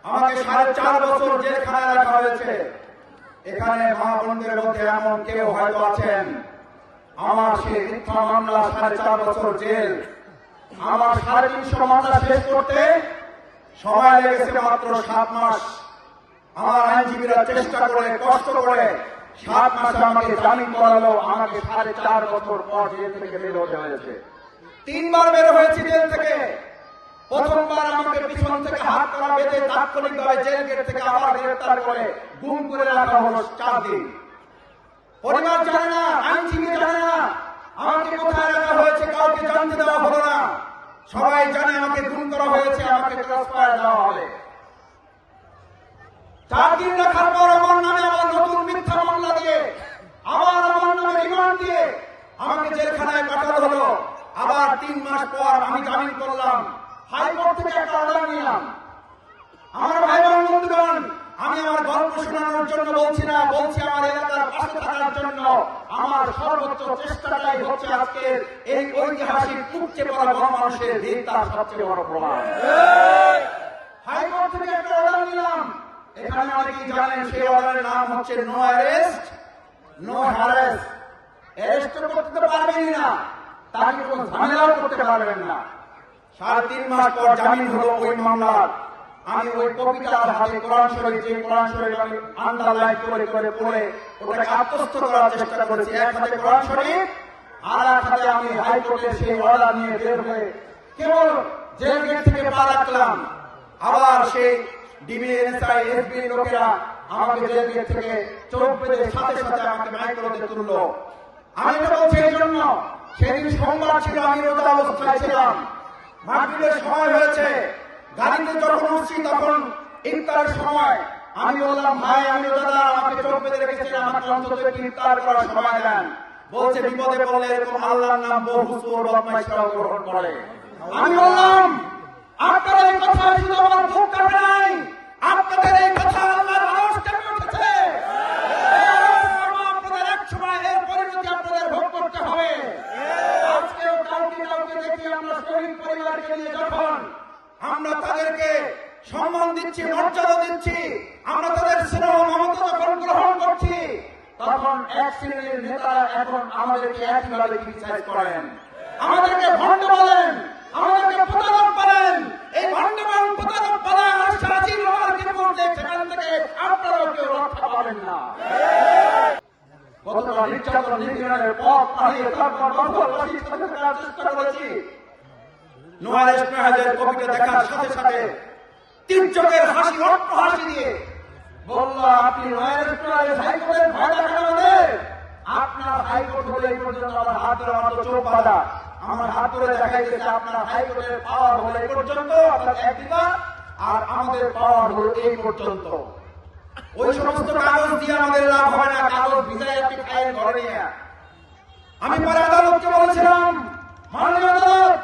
আমাকে 4.5 বছর জেলখানায় রাখা হয়েছে। এখানে মা বোনদের মধ্যে এমন কেউ হয়তো আছেন, আমার সেই মিথ্যা মামলা 4.5 বছর জেল, আমার 350 মামলা শেষ করতে সময় লেগেছে মাত্র 7 মাস। আমার আইনজীবীরা চেষ্টা করে কষ্ট করে 7 মাসে আমাকে জামিন করালো। আমাকে 4.5 বছর পর জেল থেকে বের হতে হয়েছে। 3 বার বের হয়েছি জেল থেকে। প্রথমবার আমাকে পিছন থেকে হাত করা বেঁধে তাৎক্ষণিকভাবে জেল গেট থেকে আবার গ্রেফতার করে গুম করে রাখা হলো 4 দিন। পরিবার জানে না, আইনজীবী জানে না আমাকে কোথায় রাখা হয়েছে, কাউকে জানতে দেওয়া হলো না। সবাই জানে আমাকে গুম করা হয়েছে, আমাকে ক্রসফায়ার দেওয়া হবে। 4 দিন রাখার পর আমার নামে আবার নতুন মিথ্যা মামলা দিয়ে আবার আমার নামে রিমান্ড দিয়ে আমাকে জেলখানায় পাঠানো হলো। আবার 3 মাস পর আমি জামিন করলাম। হাইকোর্ট থেকে একটা অর্ডার নিলাম। আমার ভাই বোন বন্ধুগণ, আমি আমার গল্প শোনানোর জন্য বলছি না, বলছি আমার এলাকার পাশে থাকার জন্য। আমার সর্বোচ্চ চেষ্টাটাই হচ্ছে আজকের এই ঐতিহাসিক উপচে পড়া গণমানুষের ভিড়তার সবচেয়ে বড় প্রমাণ। হাইকোর্ট থেকে একটা অর্ডার নিলাম। এখানে অনেকেই জানেন সেই অর্ডারের নাম হচ্ছে no arrest no harass. Arrest করতে পারবেন না, তাকে কোনো ঝামেলাও করতে পারবেন না। 3.5 মাস পর জামিন হলো ওই মামলার। আমি ওই কবিতা হাতে কোরআন শরীফ, যে কোরআন শরীফ আমি আন্ডারলাইন করে করে পড়ে ওটাকে আত্মস্থ করার চেষ্টা করেছি। এক হাতে কোরআন শরীফ, আর এক হাতে আমি হাইকোর্টের সেই অর্ডার নিয়ে বের হয়ে কেবল জেল গেট থেকে পা রাখলাম। আবার সেই ডিবি, এনএসআই, এসবি লোকেরা আমাকে জেল গেট থেকে চোখ বেঁধে সাথে সাথে আমাকে মাইক্রোতে তুললো। আমি এটা বলছি এই জন্য, সেদিন সোমবার ছিল, আমি রোজা অবস্থায় ছিলাম। মাগরিবের সময় হয়েছে, গাড়িতে যখন উঠছি তখন ইফতারের সময়। আমি বললাম, ভাই আমি রোজাদার, আমাকে চোখ বেঁধে রেখেছেন, আমাকে অন্তত একটু ইফতার করার সময় দেন। বলছে বিপদে পড়লে এরকম আল্লাহর নাম বহু চোর বদমাইশরাও গ্রহণ করে। আমি বললাম, আপনারা এই কথা শুধু আমার মুখ কাটে নাই, আপনাদের এই কথা আল্লাহর আওয়াজ কেমন উঠেছে। আপনাদের এক সময় এর পরিণতি আপনাদের ভোগ করতে হবে। আজকেও কাউকে কাউকে দেখি আমরা শহীদ পরিবারকে নিয়ে যখন আমরা তাদেরকে সম্মান দিচ্ছি, মর্যাদা দিচ্ছি, আমরা তাদের স্নেহ মমতা যখন গ্রহণ করছি, তখন এক শ্রেণীর নেতারা এখন আমাদেরকে একইভাবে ক্রিটিসাইজ করেন, আমাদেরকে ভণ্ড বলেন, আমাদেরকে প্রতারক বলেন। এই ভণ্ড এবং প্রতারক বলা সারাদিন আমাদেরকে করলে সেখান থেকে আপনারাও কেউ রক্ষা পাবেন না। কতটা নির্যাতন নিপীড়নের পথ পাড়িয়ে তারপর চেষ্টা করেছি। নো অ্যারেস্ট নো হ্যারাসের কবিতা দেখার সাথে সাথে 3 চোখের হাসি, অট্ট হাসি দিয়ে বলল, আপনি নো অ্যারেস্ট নো হ্যারাস হাইকোর্টের ভয় দেখান আমাদের। আপনার হাইকোর্ট হলে এই পর্যন্ত আমার হাত ধরে মাত্র চোখ বাঁধা, আমার হাত ধরে দেখাই দিয়েছে আপনার হাইকোর্টের পাওয়ার হলো এই পর্যন্ত, আপনার একদিকা, আর আমাদের পাওয়ার হলো এই পর্যন্ত। ওই সমস্ত কাগজ দিয়ে আমাদের লাভ হয় না, কাগজ ভিজাই আপনি খায়ের ঘরে নিয়ে। আমি পরে আদালতকে বলেছিলাম, মাননীয় আদালত,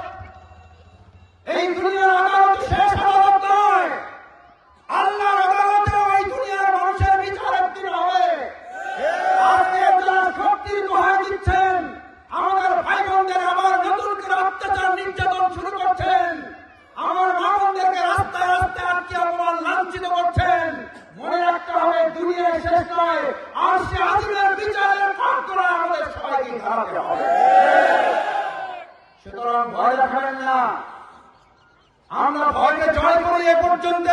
এই দুনিয়ার আদালত শেষ আদালত নয়, আল্লাহর আদালতেও এই দুনিয়ার মানুষের বিচার একদিন হবে। আজকে যারা শক্তির দোহাই দিচ্ছেন, আমাদের ভাই বোনদের আবার নতুন করে অত্যাচার নির্যাতন শুরু করছেন, আমার মা বোনদেরকে রাস্তায় রাস্তায় আটকে অপমান লাঞ্ছিত করছেন, মনে রাখতে হবে দুনিয়া শেষ নয়, আর সে আদিমের বিচারের পথ করে আমাদের সবাইকে দাঁড়াতে হবে। সুতরাং ভয় দেখাবেন না, আমরা ভয়কে জয় করে এ পর্যন্ত